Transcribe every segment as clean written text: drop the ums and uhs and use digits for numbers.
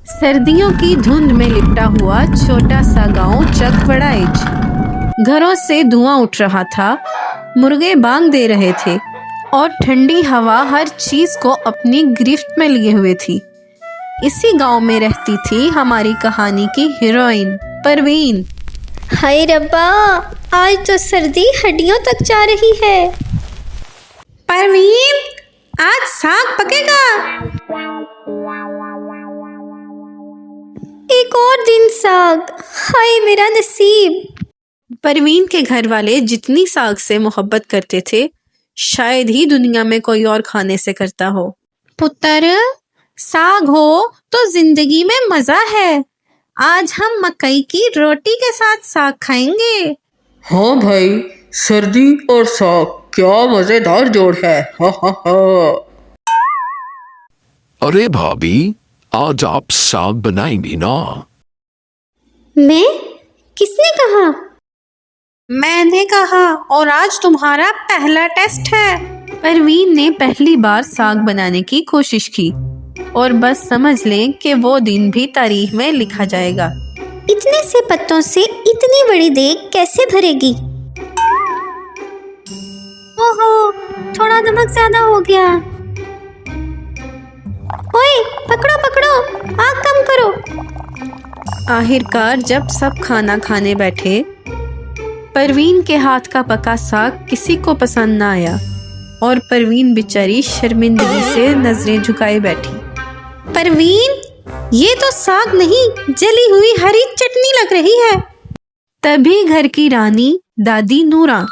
सर्दियों की धुंध में लिपटा हुआ छोटा सा गांव चकवड़ाइच। घरों से धुआं उठ रहा था, मुर्गे बांग दे रहे थे और ठंडी हवा हर चीज को अपनी गिरफ्त में लिए हुए थी। इसी गांव में रहती थी हमारी कहानी की हीरोइन परवीन। हाय रब्बा, आज तो सर्दी हड्डियों तक जा रही है। परवीन, आज साग पकेगा। एक और दिन साग, हाय मेरा नसीब। परवीन के घर वाले जितनी साग से मोहब्बत करते थे, शायद ही दुनिया में कोई और खाने से करता हो। पुत्र, साग हो तो जिंदगी में मजा है। आज हम मकई की रोटी के साथ साग खाएंगे। हाँ भाई, सर्दी और साग क्या मजेदार जोड़ है। हा हा हा। अरे भाभी, आज आप साग बनाएंगी ना? मैं? किसने कहा? मैंने कहा, और आज तुम्हारा पहला टेस्ट है। परवीन ने पहली बार साग बनाने की कोशिश की और बस समझ लें कि वो दिन भी तारीख में लिखा जाएगा। इतने से पत्तों से इतनी बड़ी देग कैसे भरेगी? ओहो, थोड़ा नमक ज्यादा हो गया। ओए, पकड़ो पकड़ो, आग कम करो। आखिरकार जब सब खाना खाने बैठे, परवीन के हाथ का पका साग किसी को पसंद ना आया और परवीन बेचारी शर्मिंदगी से नजरें झुकाए बैठी। परवीन, ये तो साग नहीं, जली हुई हरी चटनी लग रही है। तभी घर की रानी दादी नूरा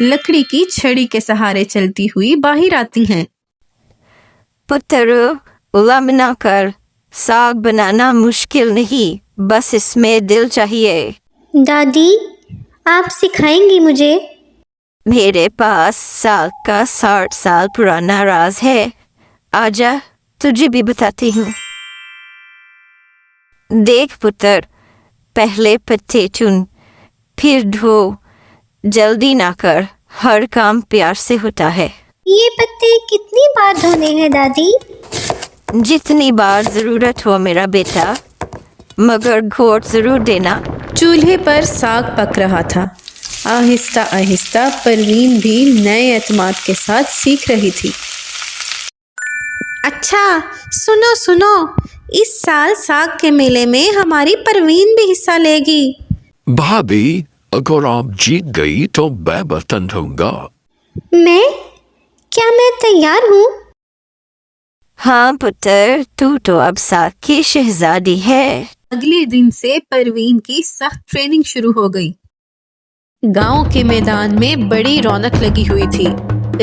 लकड़ी की छड़ी के सहारे चलती हुई बाहर आती हैं। पुत्र, उलझना कर, साग बनाना मुश्किल नहीं, बस इसमें दिल चाहिए। दादी, आप सिखाएंगी मुझे? मेरे पास साग का 60 साल पुराना राज है। आजा, तुझे भी बताती हूँ। देख पुत्र, पहले पत्ते चुन, फिर धो। जल्दी ना कर, हर काम प्यार से होता है। ये पत्ते कितनी बार धोने हैं दादी? जितनी बार जरूरत हो मेरा बेटा, मगर घोट जरूर देना। चूल्हे पर साग पक रहा था। आहिस्ता आहिस्ता परवीन भी नए एतमाद के साथ सीख रही थी। अच्छा, सुनो सुनो, इस साल साग के मेले में हमारी परवीन भी हिस्सा लेगी। भाभी, अगर आप जीत गई तो मैं बर्तन धोऊंगा। मैं? क्या मैं तैयार हूँ? हाँ पुत्र, तू तो अब साग की शहजादी है। अगले दिन से परवीन की सख्त ट्रेनिंग शुरू हो गई। गांव के मैदान में बड़ी रौनक लगी हुई थी।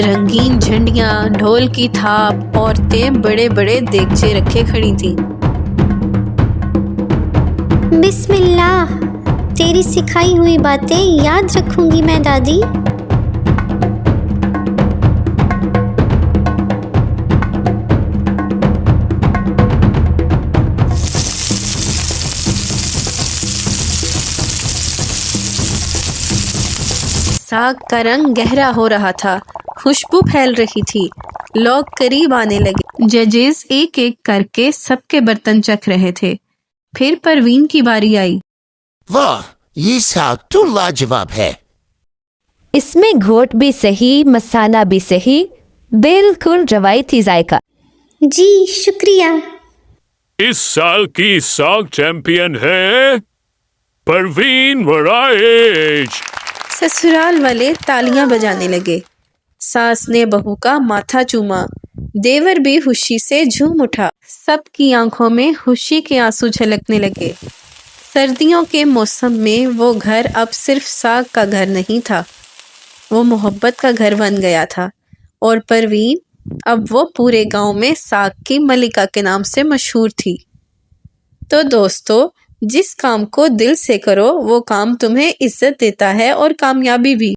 रंगीन झंडियां, ढोल की थाप, औरतें बड़े बड़े देगचे रखे खड़ी थीं। बिस्मिल्लाह, तेरी सिखाई हुई बातें याद रखूंगी मैं दादी। साग का रंग गहरा हो रहा था, खुशबू फैल रही थी, लोग करीब आने लगे। जजेस एक एक करके सबके बर्तन चख रहे थे। फिर परवीन की बारी आई। वाह, ये साग तो लाजवाब है। इसमें घोट भी सही, मसाला भी सही, बिल्कुल रवायती जायका। जी शुक्रिया। इस साल की साग चैंपियन है परवीन वड़ाइच। ससुराल वाले तालियां बजाने लगे। सास ने बहू का माथा चूमा, देवर भी खुशी से झूम उठा। सबकी आंखों में खुशी के आंसू झलकने लगे। सर्दियों के मौसम में वो घर अब सिर्फ साग का घर नहीं था, वो मोहब्बत का घर बन गया था। और परवीन अब वो पूरे गांव में साग की मलिका के नाम से मशहूर थी। तो दोस्तों, जिस काम को दिल से करो वो काम तुम्हें इज्जत देता है और कामयाबी भी।